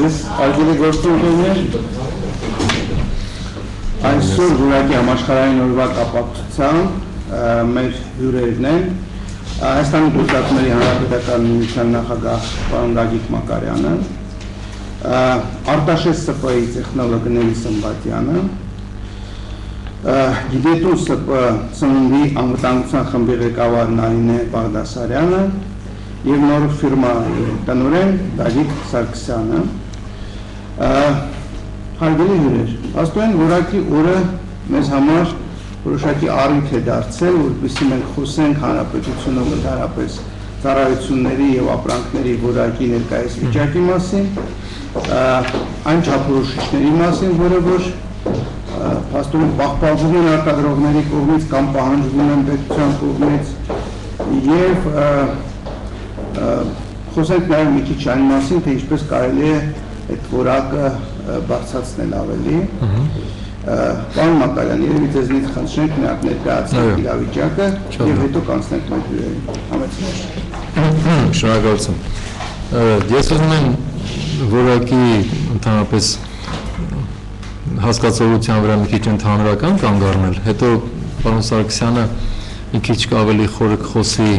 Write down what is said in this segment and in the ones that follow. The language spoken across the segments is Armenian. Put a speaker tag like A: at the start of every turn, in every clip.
A: ձեզ արգելի գործունեներ, այսօր որակի համաշխարհային օրվա կապակցությամբ մեր հյուրերն են Հայաստանի Դպրոցների Հանրապետական միության նախագահ պարոն Գագիկ Մակարյանը, Արտաշես ՍՊ-ի տեխնոլոգ Նելի Սմբատյանը, Գիտետուն ՍՊ ծննդի անվտանգության խմբի ղեկավար Նարինե Բաղդասարյանը և նոր ֆիրմայի տնօրեն Դավիթ Սարգսյանը, հարգելի հյուրեր, աստուեն որակի օրը մեզ համար որոշակի առիթ է դարձել, որպեսզի մենք խոսենք հանրապետությունը ընդհանրապես ծառայությունների և ապրանքների որակի ներկայիս վիճակի մասին, այն չափորոշիչների մասին, որը որ փաստորեն պահպանվում են արտադրողների կողմից կամ պահանջվում են պետության կողմից և խոսենք նաև մի քիչ այն մասին, թե ինչպես կարելի է այդ որակը բարձրացնել ավելի։ Պարոն Մակարյան, երևի ձեզնից խնդրենք միակ ներկայացնենք իրավիճակը և հետո կանցնենք մեր հյուրերին։ Համեցնենք։
B: Շնորհակալություն։ Ես ուզում եմ որակի ընդհանրապես հասկացողության վրա մի քիչ ընդհանրական կանգ առնել, հետո պարոն Սարգսյանը մի քիչ ավելի խորը կխոսի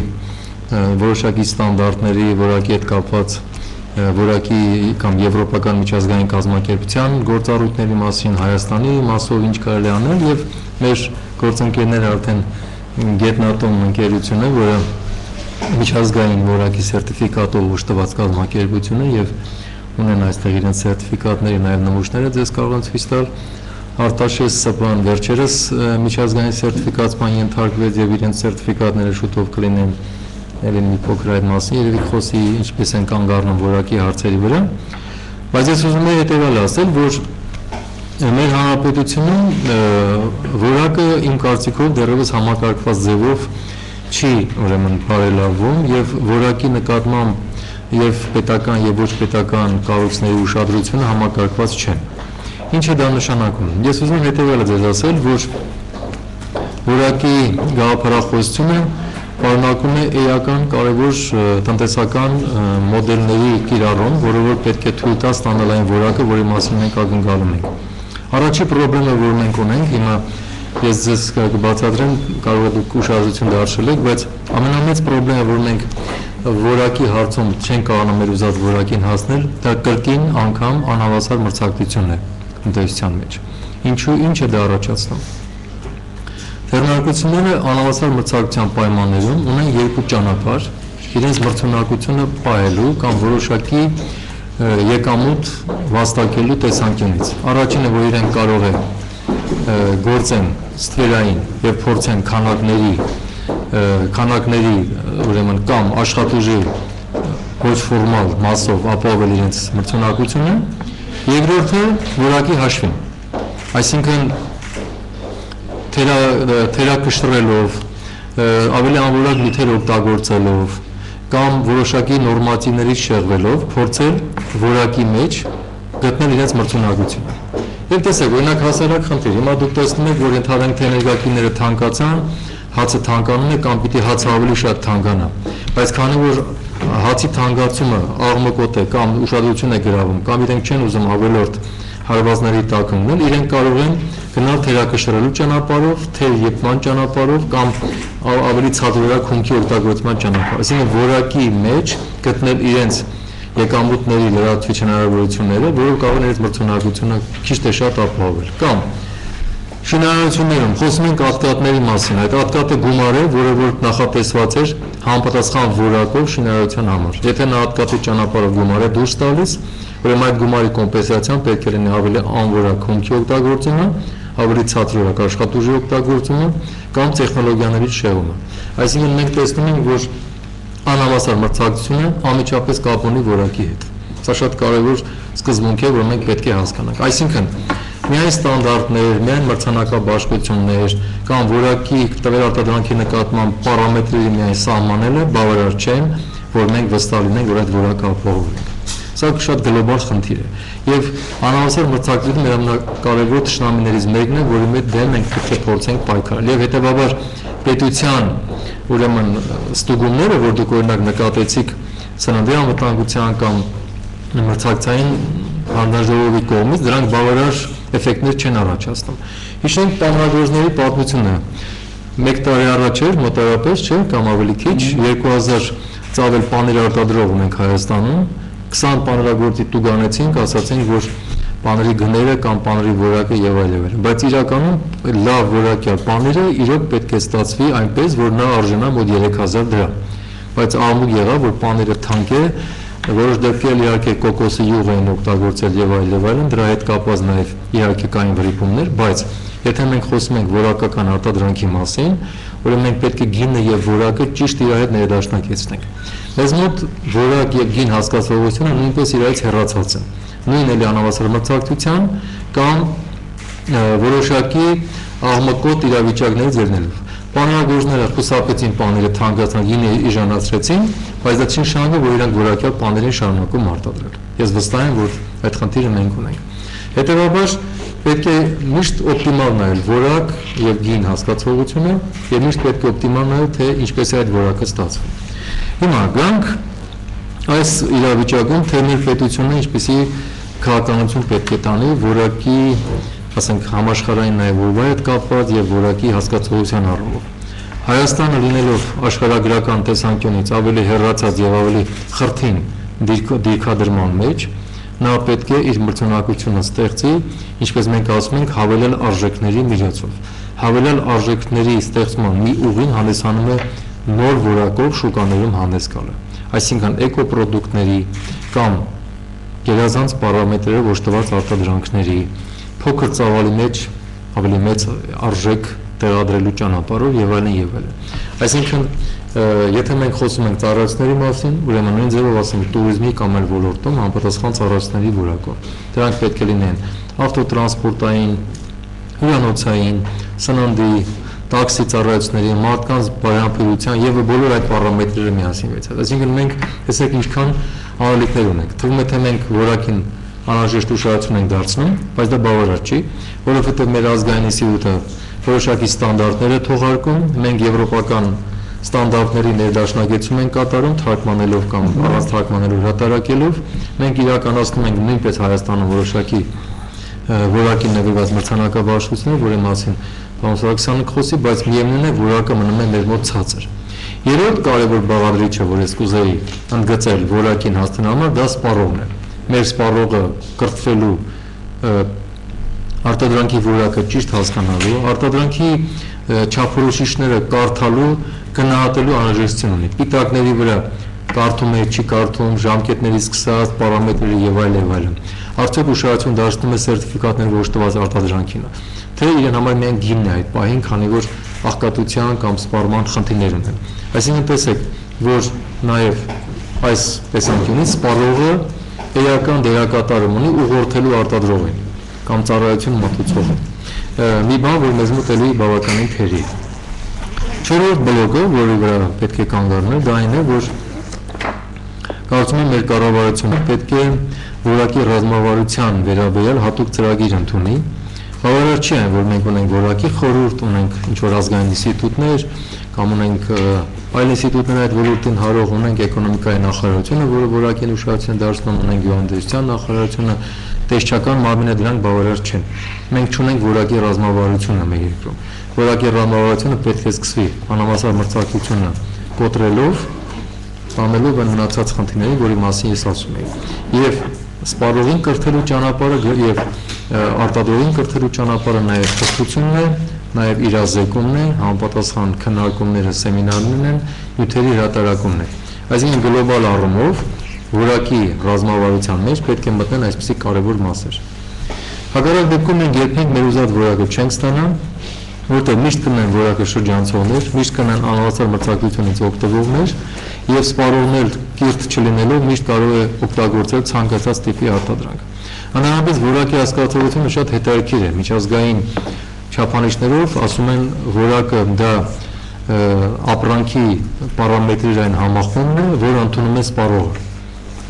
B: որոշակի ստանդարտների, որակի հետ կապված որակի կամ եվրոպական միջազգային կազմակերպության գործառույթների մասին, Հայաստանի մասով ինչ կարելի անել եւ մեր գործընկերները արդեն գետնատոմ ընկերությունը, որը միջազգային որակի սերտիֆիկատով ուժտված կազմակերպություն է եւ ունեն այստեղ իրենց սերտիֆիկատների նաեւ նմուշները ձեզ կարող են ցույց տալ։ Արտաշես ՍՊ-ն վերջերս միջազգային սերտիֆիկացման ենթարկվեց եւ իրենց սերտիֆիկատները շուտով կլինեն Ելին մի փոքր այդ մասին, երևի խոսի ինչպես են կանգ առնում որակի հարցերի վրա, բայց ես ուզում եմ հետևյալը ասել, որ մեր հանրապետությունում որակը իմ կարծիքով դեռևս համակարգված ձևով չի ուրեմն բարելավվում եւ որակի նկատմամբ եւ պետական եւ ոչ պետական կառույցների ուշադրությունը համակարգված չեն։ Ինչ է դա նշանակում։ Ես ուզում եմ հետևյալը ձեզ ասել, որ որակի գաղափարախոսությունը պարունակում է էական կարևոր տնտեսական մոդելների կիրառում, որը որ պետք է թույլ տա ստանալ այն որակը, որի մասին մենք ակնկալում ենք։ Առաջի խնդիրը, որ մենք ունենք, հիմա ես ձեզ կբացատրեմ, կարող է դուք ուշադրություն դարձրել եք, բայց ամենամեծ խնդիրը, որ մենք որակի հարցում չենք կարողանում մեր ուզած որակին հասնել, դա կրկին անգամ անհավասար մրցակցությունն է տնտեսության մեջ։ Ինչ է դա առաջացնում։ Ձեռնարկությունները անհավասար մրցակցության պայմաններում ունեն երկու ճանապարհ, իրենց մրցունակությունը պահելու կամ որոշակի եկամուտ վաստակելու տեսանկյունից։ Առաջինը, որ իրենք կարող է գործեն ստվերային եւ փորձեն քանակների ուրեմն կամ աշխատուժի ոչ ֆորմալ մասով ապահովել իրենց մրցունակությունը, երկրորդը որակի հաշվին, այսինքն թերակշռելով, ավելի անորակ նյութեր օգտագործելով կամ որոշակի նորմատիվներից շեղվելով փորձել որակի մեջ գտնել իրենց մրցունակությունը։ Եվ տեսեք, օրինակ հասարակ խնդիր, հիմա դուք տեսնում եք, որ ընդհանրենք թե էներգակիրները թանկացան, հացը թանկանում է կամ պիտի հացը ավելի շատ թանկանա, բայց քանի որ հացի թանկացումը աղմկոտ է կամ ուշադրություն է գրավում կամ իրենք չեն ուզում ավելորդ հարվածների տակ մտնել, իրենք կարող են գնալ թերակշռելու ճանապարհով, թերեփման ճանապարհով կամ ավելի ցածրորակ հումքի օգտագործման ճանապարհով։ Այսինքն որակի մեջ գտնել իրենց եկամուտների լրացուցիչ հնարավորությունները, որով կարող են իրենց մրցունակությունը քիչ թե շատ ապահովել։ Կամ շինարարություններում խոսում ենք ատկատների մասին, այդ ատկատը գումար է, որը որ նախատեսված էր համապատասխան որակով շինարարության համար։ Եթե նա ատկատի ճանապարհով գումար է դուրս տալիս, ուրեմն այդ գումարի կոմպենսացիան պետք է լինի ավելի անորակ հումքի օգտագործումը, ավելի ցածրորակ աշխատուժի օգտագործումը կամ տեխնոլոգիաների շեղումը։ Այսինքն մենք տեսնում ենք, որ անհավասար մրցակցությունը անմիջապես կապ ունի որակի հետ։ Սա շատ կարևոր սկզբունք է, որ մենք պետք է հասկանանք։ Այսինքն միայն ստանդարտներ, միայն մրցանակաբաշխություններ կամ որակի տվյալ արտադրանքի նկատմամբ պարամետրերի միայն սահմանելը բավարար չեն, որ մենք վստահ լինենք, որ այդ որակը ապահովենք։ Սա շատ գլոբալ խնդիր է եւ անհավասար մրցակցությունը մեր ամենակարևոր թշնամիներից մեկն է, որի մեջ դեմ մենք պետք է փորձենք պայքարել եւ հետեւաբար պետության ուրեմն ստուգումները, որ դուք օրինակ նկատեցիք սննդի անվտանգության կամ մրցակցային հանձնաժողովի կողմից դրանք բավարար էֆեկտներ չեն առաջացնում։ Հիշենք պայմանագործների պատմությունը 1 տարի առաջ էր մոտավորապես չէ կամ ավելի քիչ 2000 ծավել պաներ արտադրող ունենք Հայաստանում 20 պանրագործի տուգանեցինք, ասացինք, որ պաների գները կամ պաների որակը եւ այլն, բայց իրականում լավ որակյալ պաները իրոք պետք է ստացվի այնպես, որ նա արժանա մոտ 3000 դրամ, բայց աղմուկ եղավ, որ պաները թանկ է, որոշ դեպքեր իհարկե կոկոսի յուղ էին օգտագործել եւ այլն, դրա հետ կապված նաեւ իհարկե կային վրիպումներ, բայց եթե մենք խոսում ենք որակական արտադրանքի մասին, ուրեմն մենք պետք է գինը եւ որակը ճիշտ իր հետ ներդաշնակեցնենք։ Մեզ մոտ որակ եւ գին հասկացողությունը նույնպես իրարից հեռացած են։ Նույնն էլի անհավասար մրցակցության կամ որոշակի աղմկոտ իրավիճակներից ելնելով։ Պանրագործները խուսափեցին պաները թանկացան, գինը իժանացրեցին, բայց դա չի նշանակում, որ իրանք որակյալ պաներին շարունակում արտադրել։ Ես վստահ եմ, որ այդ խնդիրը մենք ունենք։ Հետևաբար պետք է միշտ օպտիմալ նայել որակ եւ գին հասկացողությունը եւ միշտ պետք է օպտիմալ նայել, թե ինչպես է այդ որակը ստացվում։ Հիմա գանք այս իրավիճակում թե մեր պետությունը ինչպեսի քաղաքականություն պետք է տանի որակի, ասենք, համաշխարհային նայվորվա հետ կապված եւ որակի հասկացողության առումով։ Հայաստանը լինելով աշխարհագրական տեսանկյունից ավելի հեռացած եւ ավելի խրթին դիրքադրման մեջ, նա պետք է իր մրցունակությունը ստեղծի, ինչպես մենք ասում ենք, հավելյալ արժեքների միջոցով։ Հավելյալ արժեքների ստեղծման մի ուղին հանդիսանում է նոր որակով շուկաներում հանդես գալը, այսինքն էկոպրոդուկտների կամ գերազանց պարամետրերով օժտված արտադրանքների փոքր ծավալի մեջ ավելի մեծ արժեք տեղադրելու ճանապարհով եւ այլն եւ այլն։ Այսինքն եթե մենք խոսում ենք ծառայությունների մասին, ուրեմն նույն ձևով ասում տուրիզմի կամ այլ ոլորտում համապատասխան ծառայությունների որակով։ Դրանք պետք է լինեն ավտոտրանսպորտային, հյուրանոցային, սննդի, տաքսի ծառայությունների, մարդկանց բարենպետության եւ բոլոր այդ պարամետրերը միասին վերցած։ Այսինքն մենք տեսեք ինչքան անալիքներ ունենք։ Թվում է թե մենք որակին անհրաժեշտ ուշադրություն ենք դարձնում, բայց դա բավարար չի, որովհետեւ մեր ազգային ինստիտուտը որոշակի ստանդարտներ է թողարկում, մենք եվրոպական ստանդարտների ներդաշնակեցում ենք կատարում, թարգմանելով կամ առանց թարգմանելու հրատարակելով, մենք իրականացնում ենք նույնպես Հայաստանում որոշակի որակին նվիրված մրցանակաբաշխություններ, որի մասին պարոն Սարգսյանը խոսի, բայց միևնույն է որակը մնում է մեր մոտ ցածր։ Երրորդ կարևոր բաղադրիչը, որ ես կուզեի ընդգծել որակին հասնելու համար, դա սպառողն է։ Մեր սպառողը կրթվելու արտադրանքի որակը ճիշտ հասկանալու, արտադրանքի չափորոշիչները կարդալու, գնահատելու անհրաժեշտություն ունի։ Պիտակների վրա կարդում է, չի կարդում, ժամկետներից սկսած, պարամետրերի եւ այլն։ Արդյոք ուշադրություն դարձնում է սերտիֆիկատներով օժտված արտադրանքին, թե իրեն համար միայն գինն է այդ պահին, քանի որ աղքատության կամ սպառման խնդիրներ ունեն։ Այսինքն տեսեք, որ նաեւ այս տեսանկյունից սպառողը էական դերակատարում ունի ուղղորդելու արտադրողին կամ ծառայություն մատուցողը։ Մի բան, որ մեզ մոտ էլի բավականին թերի է։ Չորրորդ բլոկը, որի վրա պետք է կանգ առնել, դա այն է, որ կարծում եմ մեր կառավարությունը պետք է որակի ռազմավարության վերաբերյալ հատուկ ծրագիր ընդունի։ Բավարար չի այն, որ մենք ունենք որակի խորհուրդ, ունենք ինչ-որ ազգային ինստիտուտներ կամ ունենք այլ ինստիտուտներ այդ ոլորտին հարող, ունենք էկոնոմիկայի նախարարությունը, որը որակին ուշադրություն դարձնում, ունենք գյուղատնտեսության նախարարությունը, տեսչական մարմինը, դրանք բավարար չեն։ Մենք չունենք որակի ռազմավարությունը մեր երկրում։ Որակի ռազմավարությունը պետք է սկսվի անհավասար մրցակցությունը կոտրելով, տանելով այն մնացած խնդիրներին, որի մասին ես ասում եի։ Եվ սպառողին կրթելու ճանապարհը եւ արտադրողին կրթելու ճանապարհը նաեւ կրթությունն է, նաեւ իրազեկումն է, համապատասխան քննարկումները, սեմինարներն են, նյութերի հրատարակումն է։ Այսինքն գլոբալ առումով որակի ռազմավարության մեջ պետք է մտնել այսպիսի կարևոր մասեր։ Հակառակ դեպքում մենք երբեք մեր ուզած որակը չենք ստանա, որտեղ միշտ կնեն որակը շրջանցողներ, միշտ կնեն անհավասար մրցակցությունից օգտվողներ եւ սպառողներ կիրթ չլինելով միշտ կարող է օգտագործել ցանկացած տիպի արտադրանք։ Անհրաժեշտ որակի հասկացողությունը շատ հետաքրքիր է, միջազգային չափանիշներով ասում են որակը դա ապրանքի պարամետրերային համախումբն է, որը ընդունում է սպառողը։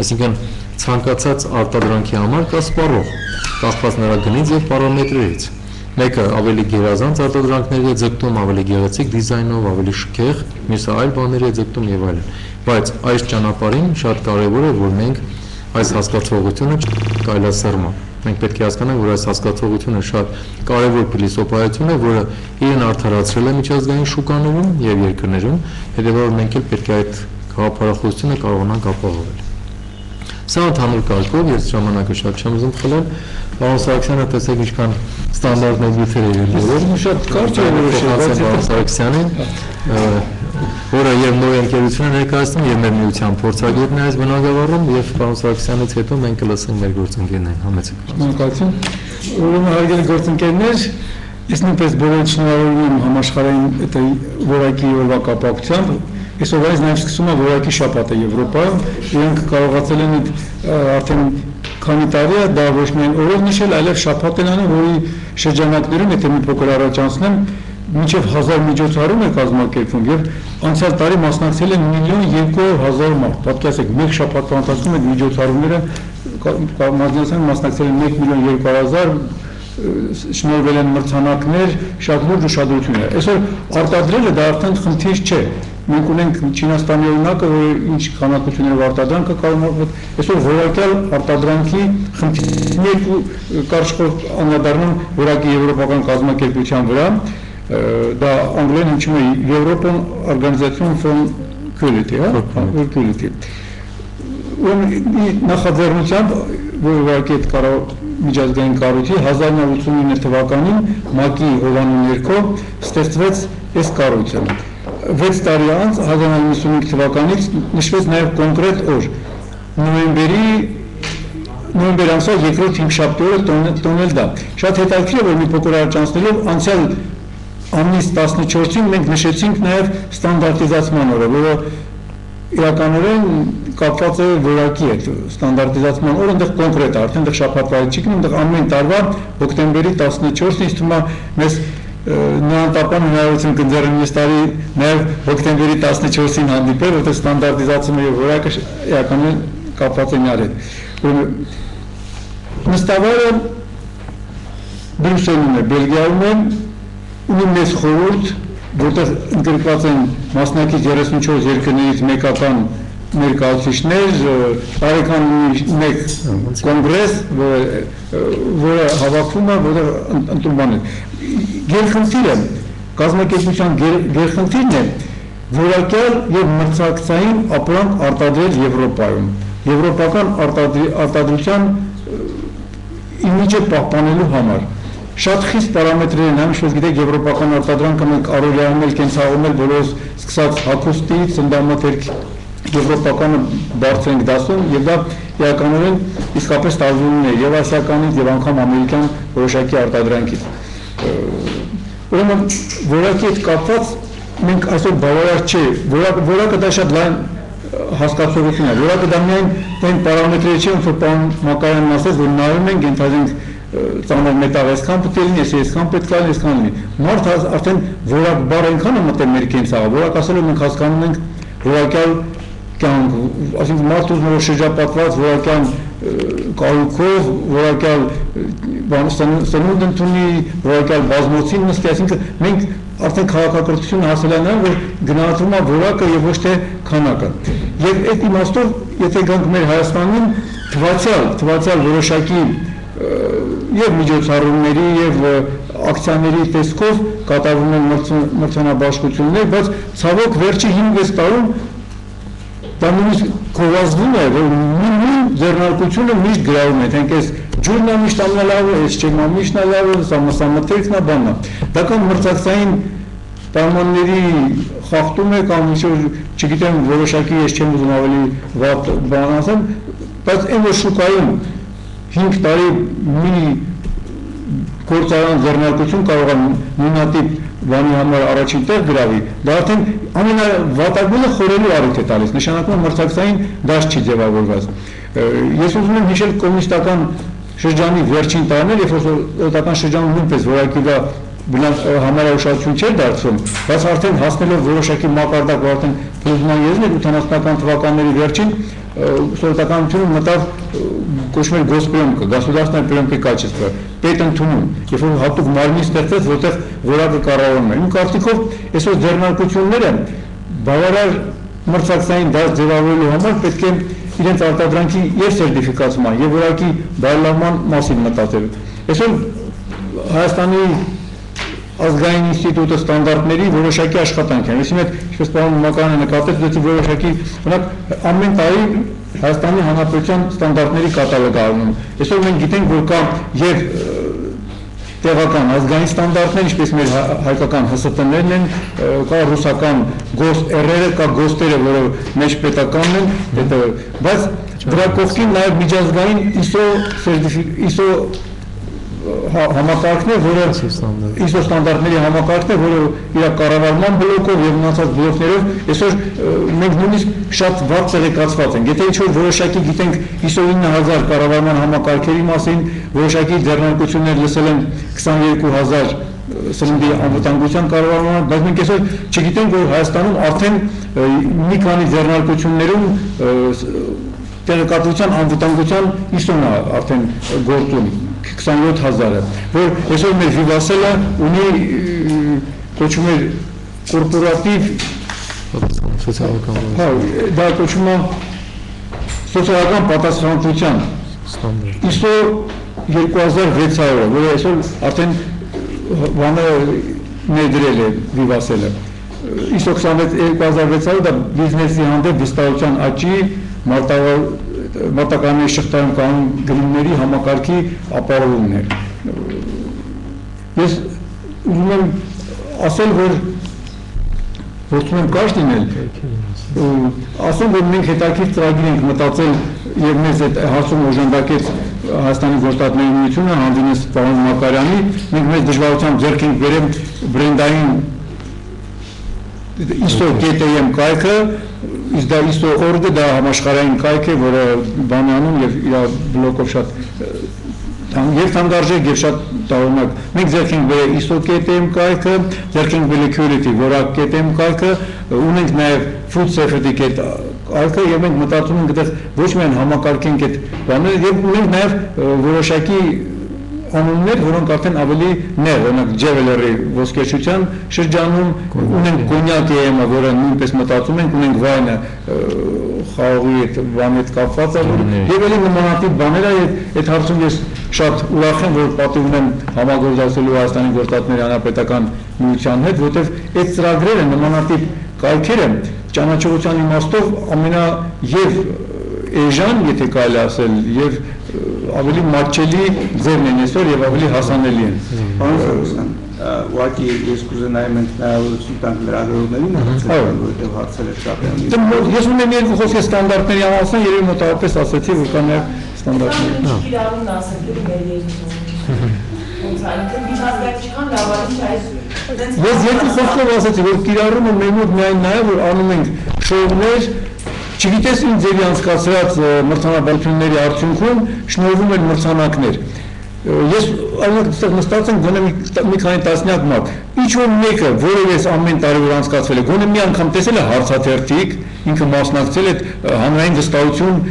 B: Այսինքն ցանկացած արտադրանքի համար կա սպառող, կախված նրա գնից եւ պարամետրերից։ Մեկը ավելի գերազանց արտադրանքների է ձգտում, ավելի գեղեցիկ դիզայնով, ավելի շքեղ, մյուսը այլ բաների է ձգտում եւ այլն։ Բայց այս ճանապարհին շատ կարեւոր է, որ մենք այս հասկացողությունը կայլասերմա։ Մենք պետք է հասկանանք, որ այս հասկացողությունը շատ կարևոր փիլիսոփայություն է, որը իրեն արդարացրել է միջազգային շուկաներում եւ երկրներում, հետեւաբար մենք էլ պետք է այդ գաղափարախոսությունը կարողանանք ապահովել։ Սա ընդհանուր կարգով, ես ժամանակը շատ չեմ ուզում խլել, պարոն Սարգսյանը տեսեք ինչքան ստանդարտներ նյութեր են ելնելով,
C: շատ կարճ է որոշել,
B: պարոն Սարգսյանին, որը եւ նոր ընկերությունը ներկայացնում եւ մեր միության փորձագետն է այս բնագավառում եւ պարոն Սարգսյանից հետո մենք կլսենք մեր գործընկերներին, համեցեք։
C: Շնորհակալություն։ Ուրեմն հարգելի գործընկերներ, ես նույնպես բոլորին շնորհավորում եմ համաշխարհային այդ որակի օրվա կապակցությամբ։ Այսօրվանից նաև սկսում է որակի շաբաթը Եվրոպայում, իրենք կարողացել են արդեն քանի տարի է դա ոչ միայն օրով նշել, այլև շաբաթ են անում, որի շրջանակներում, եթե մի փոքր առաջ անցնեմ, մինչև 1000 միջոցառում է կազմակերպվում եւ անցյալ տարի մասնակցել են 1.200.000 մարդ։ Պատկերացրեք, մեկ շաբաթվա ընթացքում այդ միջոցառումները մասնակցել են 1.200.000, շնորհվել են մրցանակներ, շատ լուրջ ուշադրություն է։ Այսօր արտադրելը դա արդեն խնդիր չէ։ Մենք ունենք Չինաստանի օրինակը, որ ինչ քանակություններով արտադրանքը կարող է, այսօր որակյալ արտադրանքի խնդիրը երկու կարճ անդրադառնում որակի եվրոպական կազմակերպության վրա, դա անգլերեն հնչում է European Organization for Quality, Quality։ Նախաձեռնությամբ, որ ուղղակի այդ միջազգային կառույցի 1989 թվականին ՄԱԿ-ի հովանու ներքո ստեղծվեց այս կառույցը։ 6 տարի անց 1995 թվականից նշվեց նաև կոնկրետ օր նոյեմբեր ամսվա երկրորդ հինգշաբթի օրը տոնել դա։ Շատ հետաքրքիր է, որ մի փոքր առաջ անցնելով անցյալ ամսի 14-ին մենք նշեցինք նաև ստանդարտիզացման օրը, որը իրականորեն կապված է որակի հետ, ստանդարտիզացման օրը այնտեղ կոնկրետ արդեն այնտեղ շաբաթվա չի գնում, այնտեղ ամեն տարվա հոկտեմբերի 14-ին ինձ թվում է մեզ նորանտապան հնարավորություն կընձեռեն այս տարի նաև հոկտեմբերի 14-ին հանդիպել, որտեղ ստանդարտիզացումը եւ որակը իրականորեն կապված են իրար հետ։ Նստավարը Բրյուսելում է, Բելգիայում է, ունի մեծ խորհուրդ, որտեղ ընդգրկված են մասնակից 34 երկրներից մեկական ներկայացուցիչներ, տարեկան մեկ կոնգրես, որը հավաքվում է, որը ընդունվում է։ Գերխնդիրը, կազմակերպության գերխնդիրն է որակյալ եւ մրցակցային ապրանք արտադրել Եվրոպայում։ Եվրոպական արտադրության իմիջը պահպանելու համար։ Շատ խիստ պարամետրեր են, ինչպես գիտեք, եվրոպական արտադրանքը մենք առօրյայում էլ կենցաղում էլ բոլորս սկսած հագուստից, սննդամթերք եվրոպականը բարձր ենք դասում եւ դա իրականորեն իսկապես տարբերվում է եւ ասիականից եւ անգամ ամերիկյան որոշակի արտադրանքից։ Ուրեմն որակի հետ կապված մենք այսօր բավարար չէ, որակը դա շատ լայն հասկացողություն է, որակը դա միայն այն պարամետրերը չէ, ոնց որ պարոն Մակարյանն ասեց, որ նայում ենք, ենթադրենք ծանր մետաղ այսքան պետք է լինի, այսքան պետք է լինի, այսքան լինի։ Մարդ արդեն որակ բառ այնքան է մտել մեր կենցաղը, որակ ասելով մենք հասկանում ենք որակյալ կյանք, այսինքն մարդ ուզում որ շրջապատված որակյալ կայքով, որակյալ սնունդ ընդունի, որակյալ բազմոցին նստի, այսինքն մենք արդեն քաղաքակրթությունը հասել է նրան, որ գնահատվում է որակը եւ ոչ թե քանակը։ Եվ այդ իմաստով, եթե գանք մեր Հայաստանում թվացյալ որոշակի եւ միջոցառումների եւ ակցիաների տեսքով կատարվում են մրցանաբաշխություններ, բայց ցավոք վերջի 5-6 տարում դա նույնիսկ գովազդվում է, որ նույն ձեռնարկությունը միշտ գրավում է, թե այս ջուրն է միշտ ամենալավը, այս չեմա միշտ լավը, սամասամթերքն է, բանն է։ Դա կամ մրցակցային պայմանների խախտում է, կամ չգիտեմ որոշակի ես չեմ ուզում ավելի վատ բան ասեմ, բայց այն որ շուկայում 5 տարի մի գործարան ձեռնարկություն կարող է նույնատիպ բանի համար առաջին տեղ գրավի, դա արդեն ամենավատագույնը խորելու առիթ է տալիս, նշանակում է մրցակցային դաշտ չի ձևավորված։ Ես ուզում եմ հիշել կոմունիստական շրջանի վերջին տարիներ, երբ որ սովետական շրջանում նույնպես որակի դա համարաուշադրություն չէր դարձվում, բայց արդեն հասնելով որոշակի մակարդակ, որ արդեն փլուզման եզրին 80-ական թվականների վերջին սովետականությունը մտավ կոչվում էր գոսպրեմկը, գосударственное приемки качества, պետ ընդունում, երբ որ հատուկ մարմին ստեղծեց, որտեղ որակը կառավարվում է։ Իմ կարծիքով այսօր ձեռնարկությունները բավարար մրցակցային դաշտ ձևավորելու համար պետք է իրենց արտադրանքի եւ սերտիֆիկացման եւ որակի բարելավման մասին մտածել։ Այսօր Հայաստանի ազգային ինստիտուտը ստանդարտների որոշակի աշխատանք է։ Այսինքն, ինչպես պարոն Մակարյանը նկատեց, դեպի որոշակի, օրինակ ամեն տարի Հայաստանի Հանրապետության ստանդարտների կատալոգ արվում։ Այսօր մենք գիտենք, որ կա եւ տեղական ազգային ստանդարտներ, ինչպես մեր հայկական ՀՍՏ-ներն են, կա ռուսական GOST-երը, կա GOST-երը, որը մեջ պետականն են, բայց դրա կողքին նաև միջազգային ISO համակարգն է, որը ISO ստանդարտների համակարգն է, որը իր կառավարման բլոկով եւ մնացած բլոկներով այսօր մենք նույնիսկ շատ վատ տեղեկացված ենք։ Եթե ինչ-որ որոշակի գիտենք ISO 9000 կառավարման համակարգերի մասին, որոշակի ձեռնարկություններ լսել են 22000 սննդի անվտանգության կառավարման, բայց մենք այսօր չգիտենք, որ Հայաստանում արդեն մի քանի ձեռնարկություններում տեղեկատվության անվտանգության ISO-ն է արդեն գործում 27000-ը, որ այսօր մեր Վիվասելը ունի կոչում է կորպորատիվ սոցիալական, դա կոչում է սոցիալական պատասխանատվության ISO 2600-ը, որը այսօր արդեն բանը ներդրել է Վիվասելը։ ISO 22600-ը դա բիզնեսի հանդեպ վստահության աճի մարտականների շղթայում կանոն գրումների համակարգի ապահովումն է։ Ես ուզում եմ ասել, որ փորձում եմ կարճ լինել, ասում, որ մենք հետաքրքիր ծրագիր ենք մտածել եւ մեզ այդ հարցում օժանդակեց Հայաստանի գործատների միությունը, հանդինես պարոն Մակարյանի, մենք մեծ դժվարությամբ ձեռք ենք բերել բրենդային ISO GTM կայքը, իսկ դա ISO org-ը դա համաշխարհային կայք է, որը բան է անում եւ իր բլոկով շատ եւ թանկարժեք եւ շատ տարօրինակ։ Մենք ձեռք ենք բերել ISO GTM կայքը, ձեռք ենք բերել Quality որակ GTM կայքը, ունենք նաեւ Food Certificate կայքը եւ մենք մտածում ենք այդտեղ ոչ միայն համակարգենք այդ բաները եւ ունենք նաեւ որոշակի անուններ, որոնք արդեն ավելի նեղ, օրինակ Ջևելերի ոսկերչության շրջանում ունենք կոնյակ EM-ը, որը նույնպես մտածում ենք, ունենք վայնը խաղողի հետ բանի հետ կապված է, եւ ելի նմանատիպ բաներ է, այդ հարցում ես շատ ուրախ եմ, որ պատիվ ունեմ համագործակցելու Հայաստանի գործատների հանրապետական միության հետ, որտեղ այդ ծրագրերը նմանատիպ կայքերը ճանաչողության իմաստով ամենա եւ էժան, եթե կարելի ասել, եւ ավելի մատչելի ձևն են այսօր եւ ավելի հասանելի են։
A: Պարոն Սարգսյան, ուղղակի ես կուզենայեմ ենք հնարավորություն տանք լրագրողներին, որովհետեւ հարցերը շատ են։
C: Ես ունեմ երկու խոսք ստանդարտների համասան, երևի մոտավորապես ասացի, որ կա նաեւ ստանդարտներ։
D: Իրավունքն ասել մեր երկու
C: Ես երկու խոսքով ասացի, որ կիրառումը մեր մոտ միայն նա է, որ անում ենք շոուներ, չգիտես ինչ ձևի անցկացրած մրցանաբերությունների արդյունքում շնորհվում են մրցանակներ։ Ես այստեղ նստած եմ գոնե մի քանի տասնյակ մարդ, ինչ-որ մեկը, որը ես ամեն տարի որ անցկացվել է, գոնե մի անգամ տեսել է հարցաթերթիկ, ինքը մասնակցել է հանրային վստահություն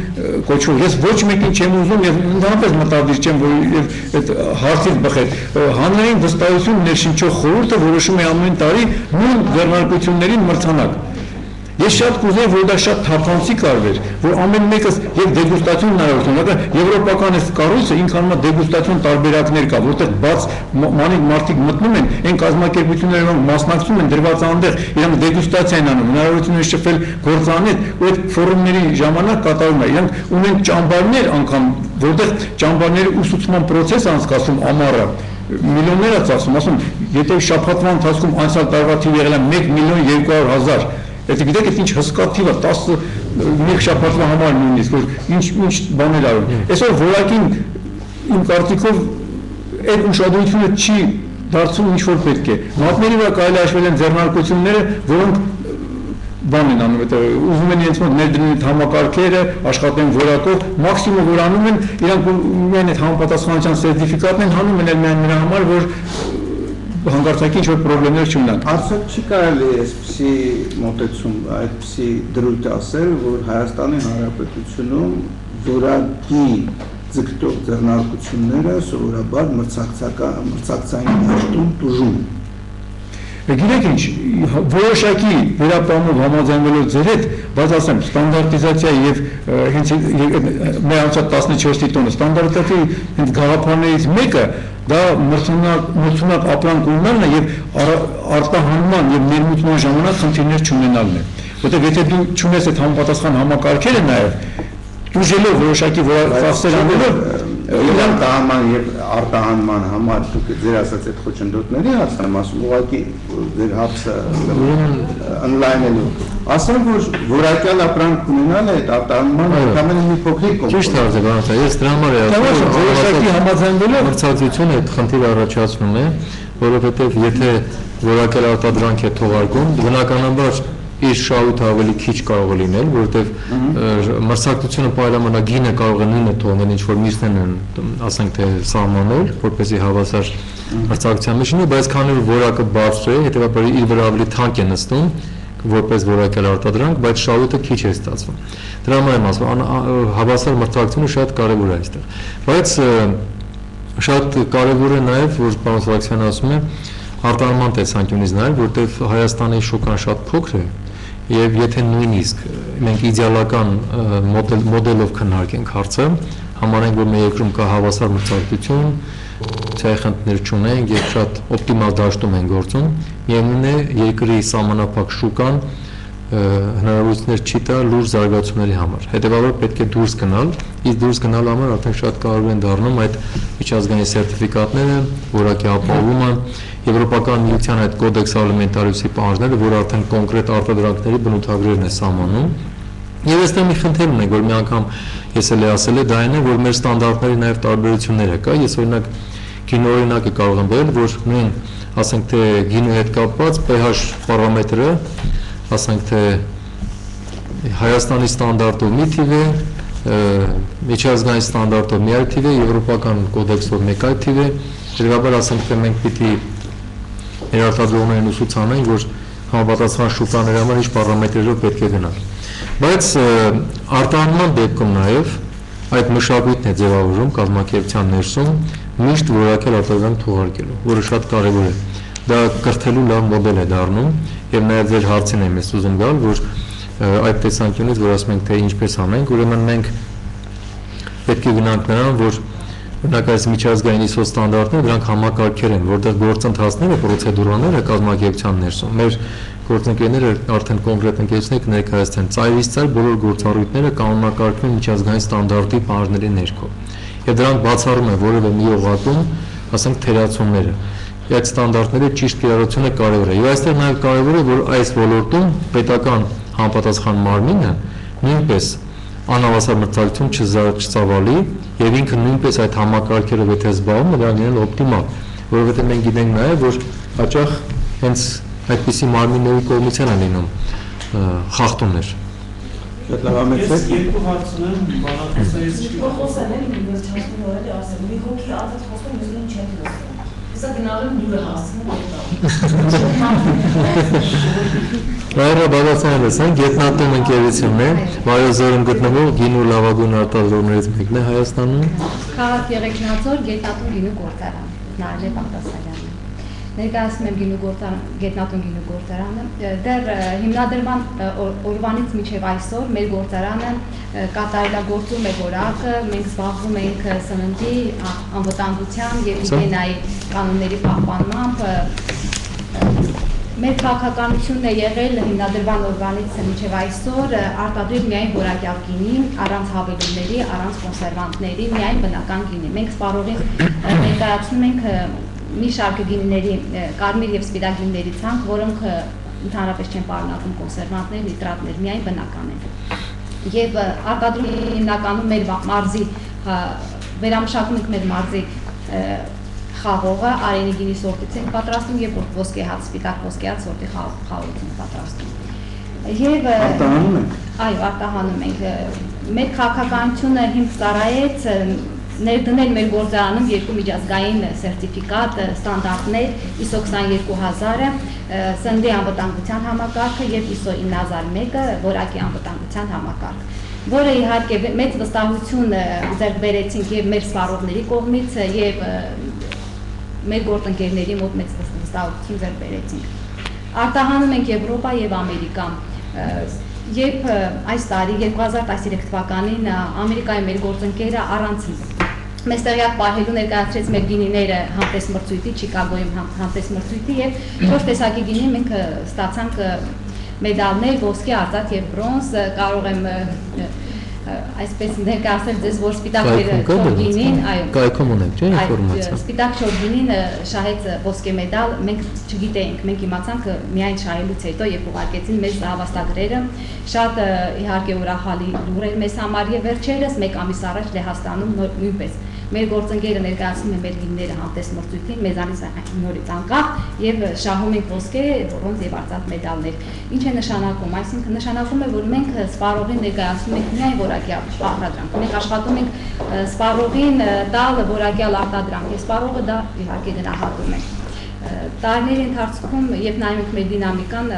C: կոչվող։ Ես ոչ մեկին չեմ ուզում եւ ընդհանրապես մտադիր չեմ, որ այդ հարցից բխել։ Հանրային վստահություն ներշնչող խորհուրդը որոշում է ամեն տարի նույն ձեռնարկություններին մրցանակ։ Ես շատ կուզեի, որ դա շատ թափանցիկ արվեր, որ ամեն մեկս եւ դեգուստացիոն հնարավորություն, եվրոպական այս կառույցը ինքանունը դեգուստացիոն տարբերակներ կա, որտեղ բաց մանիկ մարդիկ մտնում են, այն կազմակերպությունները, որոնք մասնակցում են դրված այնտեղ, իրանք դեգուստացիա են անում, հնարավորություն է շփվել գործարանից, ու այդ ֆորումների ժամանակ կատարում է, իրանք ունեն ճամբարներ անգամ, որտեղ ճամբարների ուսուցման process անցկացում ամառը միլիոններ է ծախսում, ասում, եթե շաբաթվա ընթացքում անցյալ տարվա թիվը եղել է 1.200.000 Եթե գիտեք, այդ ինչ հսկա թիվ է, 10 մի շաբաթվա համար նույնիսկ, որ ինչ բաներ արում։ Այսօր որակին իմ կարծիքով այդ ուշադրությունը չի դարձում ինչ որ պետք է։ Մատների վրա կարելի հաշվել են ձեռնարկությունները, որոնք բան են անում, ուզում են իրենց մոտ ներդրեն այդ համակարգերը, աշխատեն որակով, մաքսիմում որ անում են, իրանք միայն այդ համապատասխանության սերտիֆիկատն են հանում, են միայն նրա համար, որ հանկարծակի ինչ-որ պրոբլեմներ չունեն։
A: Արդյոք չի կարելի այսպիսի մոտեցում, այդպիսի դրույթ ասել, որ Հայաստանի Հանրապետությունում որակի ձգտող ձեռնարկությունները սովորաբար մրցակցային դաշտում տուժում։
C: Գիտեք ինչ, որոշակի վերապահումով համաձայնվելով ձեր հետ, բայց ասեմ, ստանդարտիզացիա եւ հենց մեր անցած 14 տոնը ստանդարտացիայի հենց գաղափարներից մեկը դա մրցունակ ապրանք ունենալն է եւ արտահանման եւ ներմուծման ժամանակ խնդիրներ չունենալն է, որտեղ եթե դու չունես այդ համապատասխան համակարգերը նաեւ ուժելով որոշակի ծախսեր անելով
A: իրան տահման եւ արտահանման համար դուք ձեր ասած այդ խոչընդոտների հարցն եմ ասում, ուղղակի ձեր հարցը online-ելու ասեմ, որ որակյալ ապրանք ունենալը այդ արտահանման ամենը մի փոքրիկ կոմպոնենտ։
B: Ճիշտ հարց է, բանալի, ես դրա համար եմ ասում,
C: որոշակի համաձայնվելով
B: մրցակցությունը այդ խնդիրը առաջացնում է, որովհետեւ եթե որակյալ արտադրանք է թողարկում, բնականաբար իր շահույթը ավելի քիչ կարող է լինել, որովհետև մրցակցությունը պայմանավորված գինը կարող է նույնը թողնել, ինչ որ մյուսներն են, ասենք թե սահմանել, որպեսզի հավասար մրցակցության մեջ լինի, բայց քանի որ որակը բարձր է, հետեւաբար իր վրա ավելի թանկ է նստում, որպես որակյալ արտադրանք, բայց շահույթը քիչ է ստացվում։ Դրա համար եմ ասում, հավասար մրցակցությունը շատ կարևոր է այստեղ։ Բայց շատ կարևոր է նաև, որ պարոն Սարգսյանը ասում է, արտահանման տեսանկյունից նայել, որտեղ Հայաստանի շուկան շատ փոքր է եւ եթե նույնիսկ մենք իդեալական մոդելով քննարկենք հարցը, համարենք որ մեր երկրում կա հավասար մրցակցություն, ցայխնդներ չունենք եւ շատ օպտիմալ դաշտում են գործում, միևնույն է երկրի սահմանափակ շուկան հնարավորություններ չի տա լուրջ զարգացումների համար։ Հետևաբար պետք է դուրս գնալ, իսկ դուրս գնալու համար արդեն շատ կարևոր են դառնում այդ միջազգային սերտիֆիկատները, որակի ապահովումը, Եվրոպական միության այդ կոդեքս ալիմենտարիուսի պահանջները, որ արդեն կոնկրետ արտադրանքների բնութագրերն է սահմանում։ Եվ այստեղ մի խնդիր ունենք, որ մի անգամ ես էլ ասել եմ, դա այն է, որ մեր ստանդարտների նաև տարբերություններ կա։ Ես օրինակ գինու օրինակը կարող եմ բերել, որ նույն, ասենք թե գինու հետ կապված pH պարամետրը, ասենք թե Հայաստանի ստանդարտով մի թիվ է, միջազգային ստանդարտով մի այլ թիվ է, եվրոպական կոդեքսով մեկ այլ թիվ է, հետևաբար ասենք թե մենք պիտի մեր արտադրողներին ուսուցանենք, որ համապատասխան շուկաների համար ինչ պարամետրերով պետք է գնալ։ Բայց արտահանման դեպքում նաև այդ մշակույթն է ձևավորում կազմակերպության ներսում միշտ որակյալ արտադրանք թողարկելու, որը շատ կարևոր է։ Դա կրթելու լավ մոդել է դառնում եւ նաեւ ձեր հարցին եմ ես ուզում գալ, որ այդ տեսանկյունից, որ ասում ենք թե ինչպես անենք, ուրեմն մենք պետք է գնանք նրան, որ օրինակ այս միջազգային ISO ստանդարտները դրանք համակարգեր են, որտեղ գործընթացները, պրոցեդուրաները կազմակերպության ներսում մեր գործընկերները արդեն կոնկրետ ընկերություններ կներկայացնեն ծայրից ծայր բոլոր գործառույթները կանոնակարգվում են միջազգային ստանդարտի պահանջների ներքո։ Եվ դրանք բացառում են որևէ մի օղակում, ասենք թերացումները։ Այդ ստանդարտների ճիշտ կիրառությունը կարևոր է։ Եվ այստեղ նաև կարևոր է, որ այս ոլորտում պետական համապատասխան մարմինը նույնպես անհավասար մրցակցություն չծավալի եւ ինքը նույնպես այդ համակարգերով եթե զբաղվում է, դա լինել օպտիմալ, որովհետեւ մենք գիտենք նաեւ, որ հաճախ հենց այդպիսի մարմինների կողմից են լինում խախտումներ։
A: Շատ լավ ամեցեք։
E: Ես երկու հարց ունեմ, բանալից
D: Խոսել եմ, ես չասում որ էլի ասեմ, մի հոգի ադած խոսում, ես ինչ չեմ լսում։ Սա գնալու դուրը հասնում
B: Վայրը բادرացան լսեն, Գետնատոմ ընկերությունն է, Վայոզորում գտնվող գինու լավագույն արտադրողներից մեկն է Հայաստանում։
F: Քաղաք Եղեգնաձոր Գետնատոմ գինու գործարան, Նարինե Բաղդասարյանն է։ Ներկայացնում եմ Գետնատոմ գինու գործարանը։ Դեռ հիմնադրման օրվանից մինչև այսօր մեր գործարանը կատարելագործում է որակը, մենք զբաղվում ենք սննդի անվտանգության եւ հիգիենայի կանոնների պահպանմամբ։ Մեր քաղաքականությունն է եղել հիմնադրման օրվանից մինչև այսօր արտադրել միայն որակյալ գինի, առանց հավելումների, առանց կոնսերվանտների, միայն բնական գինի։ Մենք սպառողին ներկայացնում ենք մի շարք գինիների, կարմիր եւ սպիտակ գինիների ցանկ, որոնք ընդհանրապես չեն պարունակում կոնսերվանտներ, նիտրատներ, միայն բնական են։ Եվ արտադրում հիմնականում մեր մարզի վերամշակում ենք մեր մարզի խաղողը արենի գինի սորտից ենք պատրաստում եւ ոսկեհաց, սպիտակ ոսկեհաց սորտի խաղողից ենք պատրաստում։ Եվ
A: արտահանում ենք։
F: Այո, արտահանում ենք։ Մեր քաղաքականությունը հիմք ծառայեց ներդնել մեր գործարանում երկու միջազգային սերտիֆիկատ ստանդարտներ ISO 22000-ը, սննդի անվտանգության համակարգը եւ ISO 9001-ը, որակի անվտանգության համակարգ, որը իհարկե մեծ վստահություն ձեռք բերեցինք եւ մեր սպառողների կողմից եւ մեր գործընկերների մոտ մեծ վստահություն ձեռք բերեցինք։ Արտահանում ենք Եվրոպա եւ Ամերիկա։ Երբ այս տարի 2013 թվականին Ամերիկայի մեր գործընկերը առանց մեզ տեղյակ պահելու ներկայացրեց մեր գինիները համտեսմրցույթի, Չիկագոյի համտեսմրցույթի եւ 4 տեսակի գինի մենք ստացանք մեդալներ, ոսկե, արծաթ եւ բրոնզ, կարող եմ այսպես ներկայացնել ձեզ, որ սպիտակ չորգինին, այո,
B: կայքում ունենք, չէ՞, ինֆորմացիա։
F: Սպիտակ չորգինին շահեց ոսկե մեդալ, մենք չգիտեինք, մենք իմացանք միայն շահելուց հետո, երբ ուղարկեցին մեզ հավաստագրերը, շատ իհարկե ուրախալի լուր էր մեզ համար եւ վերջերս 1 ամիս առաջ Լեհաստանում նույնպես մեր գործընկերը ներկայացնում է մեր գինիները համտեսմրցույթին, մեզանից նորից անկախ եւ շահում ենք ոսկե, բրոնզ եւ արծաթ մեդալներ։ Ինչ է նշանակում, այսինքն նշանակում է, որ մենք սպառողին ներկայացնում ենք միայն որակյալ արտադրանք։ Մենք աշխատում ենք սպառողին տալ որակյալ արտադրանք, եւ սպառողը դա իհարկե գնահատում է։ Տարիների ընթացքում, երբ նայում ենք մեր դինամիկան,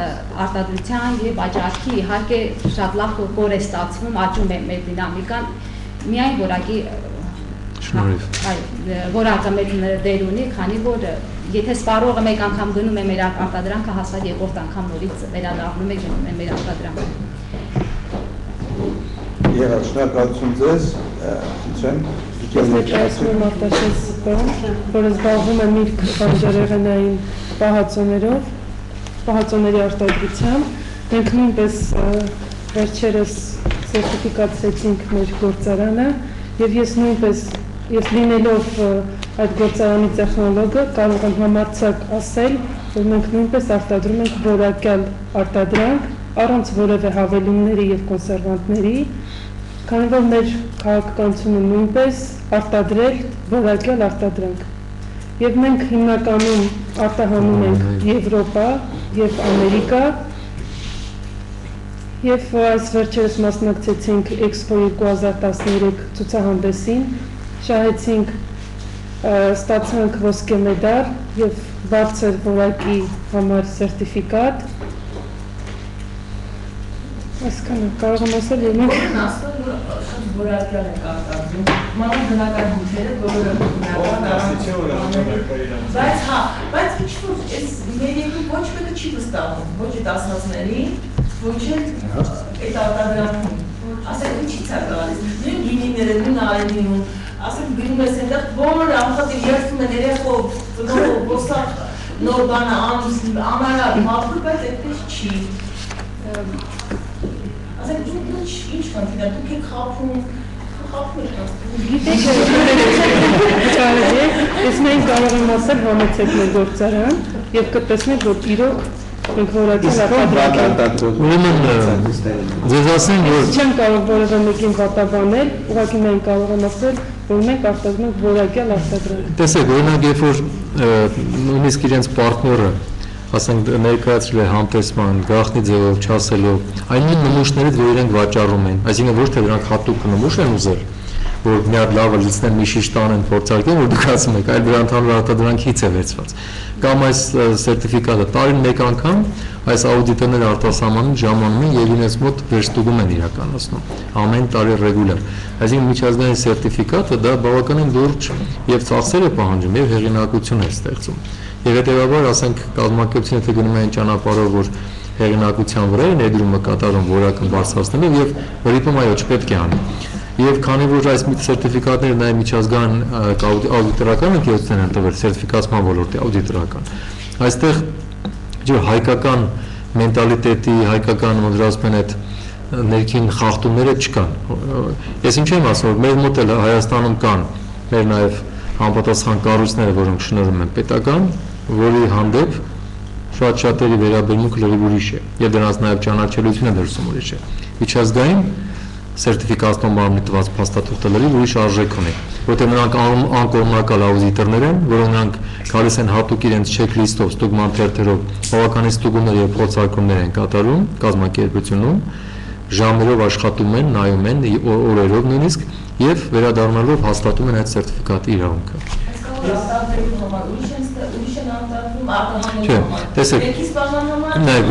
F: արտադրության եւ աճարքի իհարկե շատ լավ կոր է ստացվում, աճում է մեր դինամիկան, միայն որակի որակը մեծ դեր ունի, քանի որ եթե սպառողը մեկ անգամ գնում է մեր արտադրանքը, հաստատ երկրորդ անգամ նորից վերադառնում է գնում է մեր արտադրանքը։
A: Եղավ, շնորհակալություն ձեզ, խնդրեմ։
G: Ես ներկայացնում եմ Արտաշես Սպան, որը զբաղվում է միրգ բանջարեղենային պահածոների արտադրությամբ։ Մենք նույնպես վերջերս սերտիֆիկացրեցինք մեր գործարանը եւ ես լինելով այդ գործարանի տեխնոլոգը կարող եմ համարձակ ասել, որ մենք նույնպես արտադրում ենք որակյալ արտադրանք առանց որևէ հավելումների եւ կոնսերվանտների, քանի որ մեր քաղաքականությունը նույնպես արտադրել որակյալ արտադրանք։ Եվ մենք հիմնականում արտահանում ենք Եվրոպա եւ Ամերիկա, եւ այս վերջերս մասնակցեցինք Expo 2013 ցուցահանդեսին, շահեցինք, ստացանք ոսկե մեդալ եւ բարձր որակի համար սերտիֆիկատ։ Այսքանը կարող եմ ասել, որ մենք
D: շատ որակյալ ենք արտադրում, մանավանդ բնական հյութերը, բոլորը բայց ինչ-որ այս մեր երկու ոչ մեկը չի վստահում, ոչ այդ ասածներին, ոչ այդ արտադրանքում, ասենք ինչի՞ց է գալիս, նույն գինիները, նույն արևին, ասենք գնում ես այնտեղ, բոլորը անխատիր երդվում են երեխով, ոստախ նոր բանը ամարար, մապուր, բայց այդպես չի։ Ասենք ինչ խնդիր է, դուք եք խափում եք ասում։
G: Գիտեք, ես մենք կարող եմ ասել համեցեք մեր գործարան եւ կտեսնեք, որ իրոք մենք որակյալ արտադրենք։
B: Ուրեմն ձեզ ասեմ, որ
G: չեմ կարող որևէ մեկին վատաբանել, ուղղակի մենք կարող եմ ասել, որ մենք արտադրում ենք որակյալ արտադրանք։
B: տեսեք, օրինակ երբ որ նույնիսկ իրենց պարտները ասենք ներկայացրել է համտեսման, գաղտնի ձևով, չասելով, այն նույն նմուշներից, որ իրենք վաճառում են, այսինքն ոչ թե դրանք հատուկ նմուշ են ուզել, որ մի հատ լավը լցնեն մի շիշ տանեն փորձարկեն, որ դուք ասում եք, այլ դրա ընդհանուր արտադրանքից է վերցված։ Կամ այս սերտիֆիկատը տարին մեկ անգամ այս աուդիտորները արտասահմանում ժամանում են եւ իրենց մոտ վերստուգում են իրականացնում ամեն տարի ռեգուլար։ Այսինքն միջազգային սերտիֆիկատը դա բավականին լուրջ եւ ծախսեր է պահանջում եւ հեղինակություն է ստեղծում։ Եվ հետեւաբար ասենք կազմակերպությունը եթե գնում է այն ճանապարհով, որ հեղինակության վրա է ներդրումը կատարում որակը բարձրացնելով եւ վրիպում այո չպետք է անի։ Եվ քանի որ այս սերտիֆիկատները նաև միջազգային աուդիտորական ընկերություններ են տվել սերտիֆիկացման ոլորտի աուդիտորական, այստեղ հայկական մենտալիտետի, հայկական մոդրասմեն այդ ներքին խախտումները չկան։ Ես ինչ եմ ասում, որ մեր մոտ էլ Հայաստանում կան մեր նաև համապատասխան կառույցները, որոնք շնորհում են պետական, որի հանդեպ շատ-շատերի վերաբերմունքը լրիվ ուրիշ է, եւ դրանց նաև ճանաչելիությունը դրսում ուրիշ է։ Միջազգային սերտիֆիկացման բանալի տված փաստաթուղթը լրիվ ուրիշ արժեք ունի, որտեղ նրանք անկողմնակալ աուդիտորներ են, որոնք նրանք գալիս են հատուկ իրենց չեքլիստով, ստուգման թերթերով, բավականին ստուգումներ եւ փորձարկումներ են կատարում կազմակերպությունում, ժամերով աշխատում են, նայում են օրերով նույնիսկ եւ վերադառնալով հաստատում են այդ սերտիֆիկատի իրավունքը։ Չէ, տեսեք,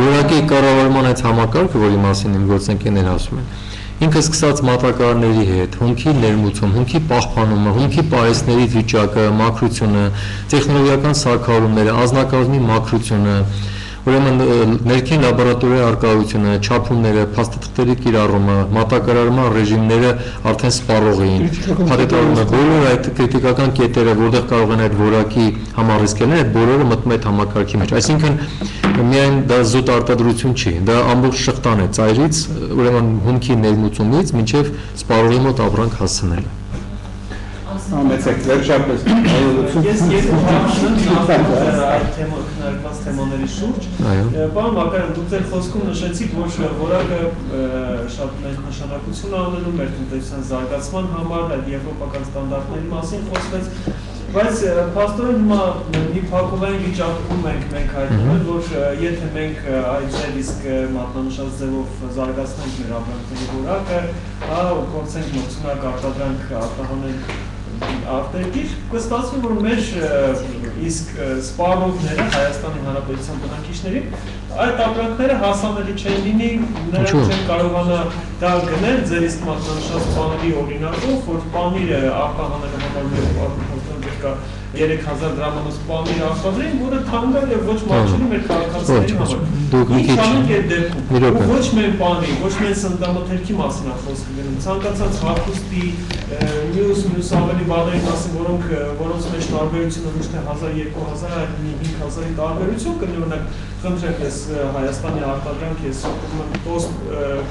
B: որակի կառավարման այդ համակարգը, որի մասին իմ գործընկերներն ասում են, ինքը սկսած մատակարարների հետ, հումքի ներմուծում, հումքի պահպանումը, հումքի պահեսների վիճակը, մաքրությունը, տեխնոլոգիական սարքավորումները, անձնակազմի մաքրությունը, Ուրեմն ներքին լաբորատորիայի արկայությունը, չափումները, փաստաթղթերի կիրառումը, մատակարարման ռեժիմները արդեն սպառող էին։ Փաթեթավորումը բոլոր այդ կրիտիկական կետերը, որտեղ կարող են այդ որակի համառիսկել, այդ բոլորը մտնում այդ համակարգի մեջ։ Այսինքն միայն դա զուտ արտադրություն չի, դա ամբողջ շղթան է ծայրից, ուրեմն հումքի ներմուծումից մինչև սպառողի մոտ ապրանք հասցնելը։
A: Համեցեք վերջապես
E: Ես երկու հարցն այդ քննարկված թեմաների շուրջ։ Պարոն Մակարյան, դուք ձեր խոսքում նշեցիք, որ որակը շատ մեծ նշանակություն ունենում մեր տնտեսության զարգացման համար, այդ եվրոպական ստանդարտների մասին խոսվեց, բայց փաստորեն հիմա մի փակուղային վիճակում ենք մենք հայտնել, որ եթե մենք այդ ձև իսկ մատնանշած ձևով զարգացնենք մեր ապրանքների որակը, փորձենք մրցունակ արտադրանք արտահանել արտերկիր, կստացվի, որ մեր իսկ սպառողները Հայաստանի Հանրապետության բնակիչների այդ ապրանքները հասանելի չեն լինի, նրանք չեն կարողանա դա գնել ձեր իսկ մատնանշած պանիրի օրինակով, որ պանիրը արտահանելու համար կա 3000 դրամանոց պանիր արտադրեն, որը թանկ է եւ ոչ մատչելի մեր քաղաքացիների համար։ Դուք մի քիչ ոչ միայն պանիրի, ոչ միայն սննդամթերքի մասին է խոսքը գնում, ցանկացած հագուստի, մյուս ավելի բաների մասին, որոնց մեջ տարբերությունը ոչ թե 1000-2000, այլ 5000-ի տարբերություն կլինի, օրինակ խնդրեմ ես Հայաստանի արտադրանք, ես տոստ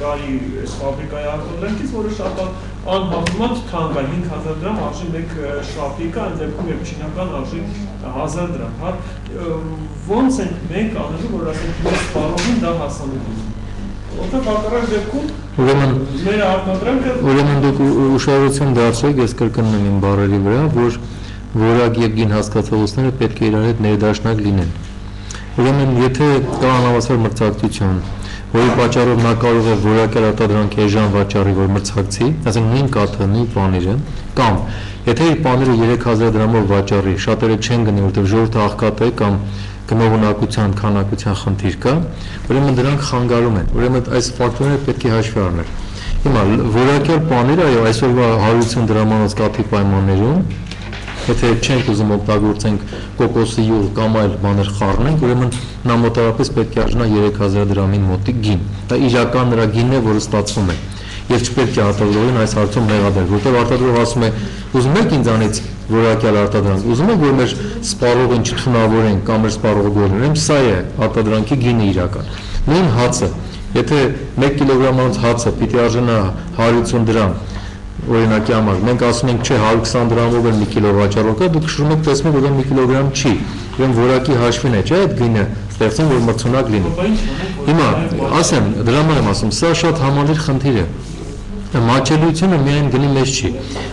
E: կարի ֆաբրիկայի արտադրանքից, որը շատ անհավանած թանկ է, 5000 դրամ արժի մեկ շապիկա, այն դեպքում երբ չինական արժի 1000 դրամ, ոնց ենք մենք անելու, որ ասենք մեր սպառողին դա հասանելի է։ Որտեղ հակառակ դեպքում մեր արտադրանքը
B: Ուրեմն դուք ուշադրություն դարձրեք, ես կրկնում եմ իմ բառերի վրա, որ որակ եւ գին հասկացողությունները պետք է իրար հետ ներդաշնակ լինեն։ Ուրեմն եթե կա անհավասար մրցակցություն, որի պատճառով նա կարող է որակյալ արտադրանքի էժան վաճառի, որ մրցակցի, ասենք նույն կաթը, նույն պանիրը, կամ եթե իր պանիրը 3000 դրամով վաճառի, շատերը չեն գնի, որտեղ ժողովուրդը աղքատ է կամ գնողունակության, քանակության խնդիր կա, ուրեմն դրանք խանգարում են։ Ուրեմն այս ֆակտորները պետք է հաշվի առնել։ Հիմա որակյալ պանիրը, այո, այսօրվա 150 դրամանոց կաթի պայմաններում, եթե չենք ուզում օգտագործենք կոկոսի յուղ կամ այլ բաներ խառնենք, ուրեմն նա մոտավորապես պետք է արժանա 3000 դրամին մոտիկ գին։ Դա իրական նրա գինն է, որը ստացվում է։ Եվ չպետք է արտադրողին այս հարցում մեղադրել, որտեղ արտադրողը ասում է, ուզում եք ինձանից որակյալ արտադրանք, ուզում եք որ մեր սպառողին չթունավորենք կամ մեր սպառողը գոլորենք, սա է արտադրանքի գինը իրական։ Նույն հացը, եթե 1 կիլոգրամանոց հացը պիտի արժանա 150 դրամ, օրինակի համար, մենք ասում ենք չէ 120 դրամով էլ 1 կիլո վաճառող կա, դուք շուտ տեսնեք որ դա 1 կիլոգրամ չի, ուրեմն որակի հաշվին է, չէ՞ այդ գինը ստեղծում որ մրցունակ լինի։ Հիմա ասեմ, դրա համար եմ ասում, սա շատ համալիր խնդիր է։ Մատչելիությունը միայն գնի մեջ չի։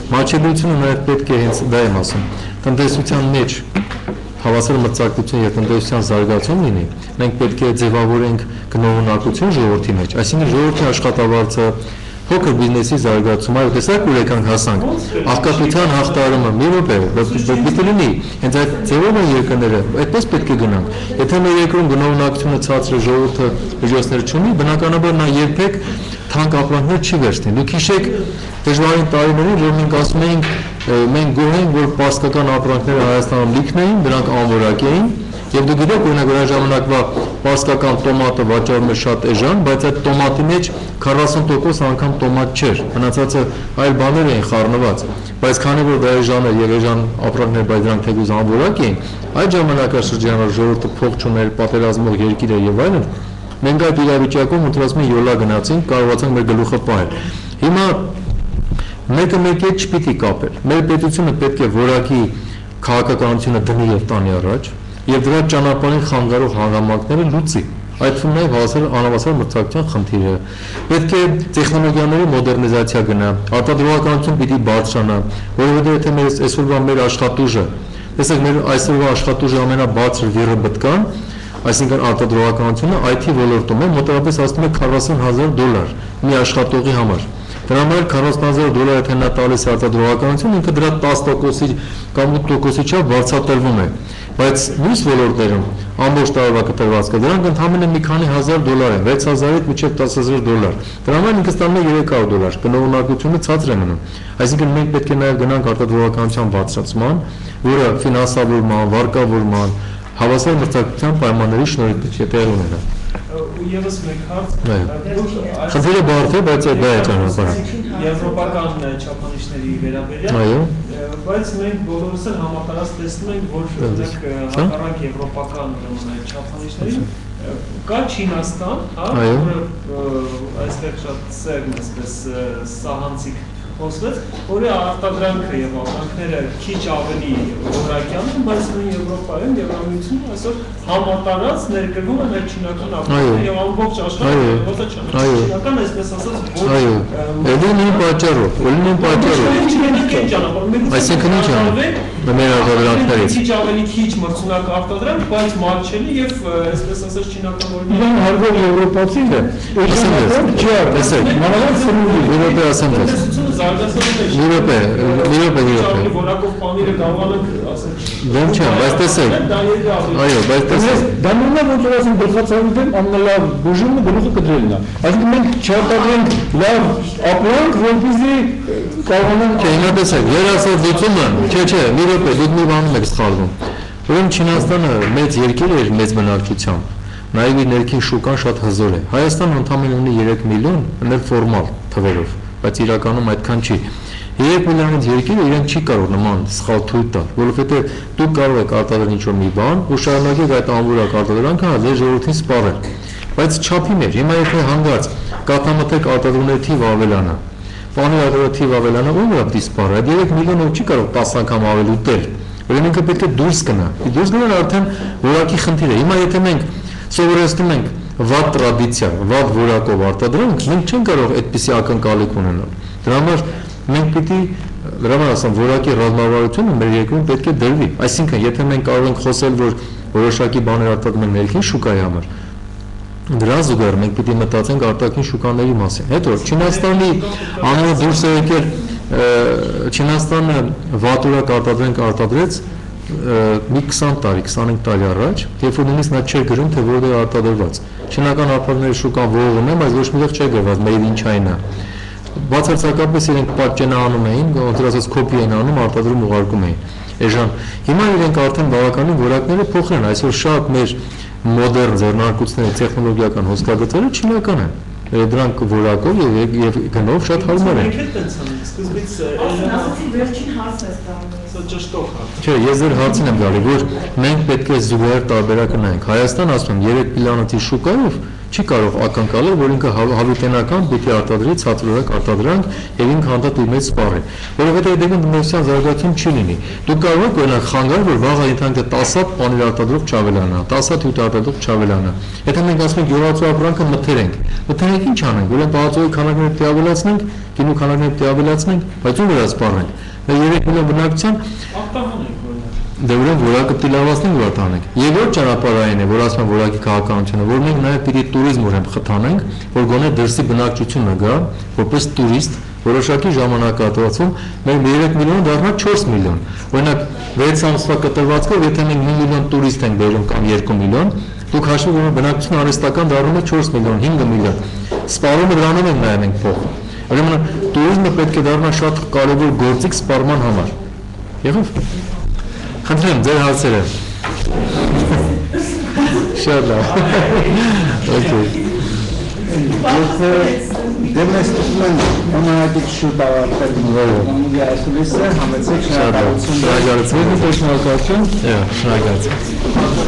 B: Մատչելիությունը նաև պետք է հենց դա եմ ասում, տնտեսության մեջ հավասար մրցակցություն եւ տնտեսության զարգացում լինի, մենք պետք է ձևավորենք գնողունակություն ժողովրդի մեջ, այսինքն ժողովրդի աշխատավարձը փոքր բիզնեսի զարգացում, այո, տեսակ ուր եկանք հասանք, աղքատության հաղթարումը, մի րոպե, պիտի լինի, հենց այդ ձևով են երկրները, այդպես պետք է գնանք։ Եթե մեր երկրում գնողունակությունը ցածր է, ժողովուրդը միջոցներ չունի, բնականաբար նա երբեք թանկ ապրանքներ չի վերցնի։ Դուք հիշեք դժվարին տարիներին, որ մենք ասում էինք, մենք գոհ ենք, որ պարսկական ապրանքները Հայաստանում լիքն էին, դրանք անորակ էին, եւ դուք գիտեք, օրինակ որ ժամանակվա պարսկական տոմատը վաճառում է շատ էժան, բայց այդ տոմատի մեջ 40% անգամ տոմատ չէր, մնացածը այլ բաներ էին խառնված, բայց քանի որ դա էժան է եւ էժան ապրանքներ, բայց դրանք թեկուզ անորակ էին, այդ ժամանակաշրջանում ժողովուրդը փող չուներ, պատերազմող երկիր է եւ այլն, մենք այդ իրավիճակում ընտրացում ենք յոլա գնացինք, կարողացանք մեր գլուխը պահել։ Հիմա մեկը մեկի հետ չպիտի կապել։ Մեր պետությունը պետք է որակի քաղաքականությունը դնի եւ տանի առաջ եւ դրա ճանապարհին խանգարող հանգամանքները լուծի։ Այդ թվում նաև անհավասար մրցակցության խնդիրը։ Պետք է տեխնոլոգիաների մոդեռնիզացիա գնա, արտադրողականություն պիտի բարձրանա, որովհետեւ եթե մեր այսօրվա մեր աշխատուժը, տեսեք մեր այսօրվա աշխատուժը ամենաբարձր վիրաբտկան, այսինքն արտադրողականությունը IT ոլորտում է մոտավորապես ասում է $40,000 մի աշխատողի համար։ Դրա համար $40,000 եթե նա տալիս արտադրողականություն, ինքը դրա 10%-ի կամ 8%-ի չափ վարձատրվում է։ Բայց մյուս ոլորտներում ամբողջ տարվա կտրվածքը դրանք ընդհանրապես մի քանի $1,000 են, 6,000-ից մինչև $10,000։ Դրա համար ինքը ստանում է $300, գնողունակությունը ցածր է մնում։ Այսինքն մենք պետք է նաև գնանք արտադրողականության բարձրացման, որը ֆինանսավորման, վարկավորման, հավասար մրցակցության պայմանների շնորհիվ տեղի ունենա։
E: Ու եւս մեկ հարց,
B: խնդիրը բարդ է, բայց դա է ճանապարհը։
E: Եվրոպական չափանիշների վերաբերյալ,
B: Այո։
E: բայց մենք բոլորս էլ համատարած տեսնում ենք, որ հակառակ եվրոպական չափանիշներին կա Չինաստան, որը այստեղ շատ սերն այսպես սահանցիկ խոսվեց, որի արտադրանքը եւ ապրանքները քիչ ավելի որակյալ են, բայց նույն Եվրոպայում Եվրամիությունում այսօր համատարած ներկրվում են այդ չինական ապրանքները եւ ամբողջ աշխարհը ոտը չինական այսպես ասած
B: այո, ելի նույն պատճառով, այսինքն ինչ է մեր արտադրանքներից
E: քիչ ավելի քիչ մրցունակ արտադրանք, բայց մատչելի եւ այսպես ասած չինական
C: Իրան հարգող եվրոպացի է,
B: Եվրոպա ասեմ դες Եվրոպա
E: որակով պանիրը կարողանանք ասել
B: Դեմ չեմ, բայց տեսեք Այո, բայց տեսեք
C: Դա նույնն է ոնց ասեմ գլխացավիտեն ամենալավ բուժումը գլուխը կտրելն է Այսինքն մենք չարտադրենք լավ ապրանք, որպեսզի կարողանանք
B: Հիմա տեսեք, երասοδությունը, չէ, մի րոպե, դուք մի բանում եք սխալվում Ուրեմն Չինաստանը մեծ երկիր էր մեծ բնակչությամբ Նաև իր ներքին շուկան շատ հզոր է Հայաստանը ընդամենը ունի 3 միլիոն, ըմեր ֆորմալ թվերով, բայց իրականում այդքան չի 3 միլիոնից երկիրը իրեն չի կարող նման սխալ թույլ տալ, որովհետև դուք կարող եք արտադրել ինչ-որ մի բան ու շարունակեք այդ անվորակ արտադրանքը ձեր ժողովրդին սպառել, բայց չափի մեջ, հիմա եթե հանգած կաթամթեք արտադրողների թիվը ավելանա, պանիր արտադրողների թիվը ավելանա, ո՞ր վրա պիտի սպառի, այդ 3 միլիոնով չի կարող 10 անգամ ավել ուտել, ուրեմն ինքը պետք է դուրս գնա, դուրս գնալ արդեն որակի խնդիր է, հիմա եթե մենք սովորեցնում ենք վատ տրադիցիա, վատ որակով արտադրանք, մենք չենք կարող այդպիսի ակնկալիք ունենալ։ Դրա համար մենք պիտի դրա համար ասեմ, որակի ռազմավարությունը մեր երկրում պետք է դրվի։ Այսինքն, եթե մենք կարող ենք խոսել, որ որոշակի բաներ արտադրում են ներքին շուկայի համար, դրան զուգահեռ մենք պիտի մտածենք արտաքին շուկաների մասին։ Հետո Չինաստանի անունը դուրս է եկել Չինաստանը վատուրակ արտադրեց մի 20 տարի, 25 տարի առաջ, երբ որ նույնիսկ նա չէր գրում, թե որտեղ է արտադրված։ Չինական ապրանքների շուկան ողողում է, բայց ոչ միտեղ չէ գրված made in China։ Բացարձակապես իրենք պատճենանում էին, ոնց ասած կոպի են անում, արտադրում ուղարկում էին։ Էժան։ Հիմա իրենք արդեն բավականին որակները փոխել են, այսօր շատ մեր մոդեռն ձեռնարկությունների տեխնոլոգիական հոսքագծերը չինական են։ Դրանք որակով եւ գնով շատ հարմար են։
E: Սկզբից
D: ասացի վերջին հարցն է ստանում։
E: Սա ճշտող հարց։
B: Չէ, ես ձեր հարցին եմ գալի, որ մենք պետք է զուգահեռ տարբերակը նայենք։ Հայաստան ասում եմ 3 պիլանոցի շուկայով չի կարող ակնկալել, որ ինքը հավիտենական պիտի արտադրի ցածրորակ արտադրանք եւ ինքը հանդարտ իր մեջ սպառի, որովհետեւ դեպի տնտեսության զարգացում չի լինի։ Դուք կարող եք օրինակ խանգարել, որ վաղ ընթանքը 10 հատ պանիր արտադրող չավելանա, 10 հատ հյութ արտադրող չավելանա։ Եթե մենք ասում ենք յուրացու ապրանքը մթերենք ինչ անենք, ուրեմն բաղաձողի քանակները պետք է ավելացնենք, գինու քանակները պետք է ավելացնենք, բայց ում վրա սպառենք։ Մեր 3 միլիոն բնակչության Դե ուրեմն որակը պիտի լավացնենք ու արտանենք։ Երկրորդ ճանապարհային է, որ ասում եմ որակի քաղաքականությունը, որ մենք նաև պիտի туриզմ ուրեմն խթանենք, որ գոնե դրսի բնակչությունը գա, որպես տուրիստ, որոշակի ժամանակահատվածում մեր 3 միլիոնը դառնա 4 միլիոն։ Օրինակ 6 ամսվա կտրվածքով, եթե մենք 1 միլիոն տուրիստ ենք բերում կամ 2 միլիոն, դուք հաշվի որ բնակչությունը արհեստական դառնում է 4 միլիոն, 5 միլիոն։ Սպառումը դրանով ենք նայում ենք փոխ։ Ուրեմն туриզմը պետք է դառնա շատ կարևոր գործիք սպառման համար։ Եղավ։ Խնդրեմ, ձեր հարցերը։ Շատ լավ։ Okay։
A: Դեմ ես ստում են ամենագիտ շուտ ավարտել նույնի այսուլիսը, համեցեք շնորհակալություն։
B: Շնորհակալություն։ Շնորհակալություն։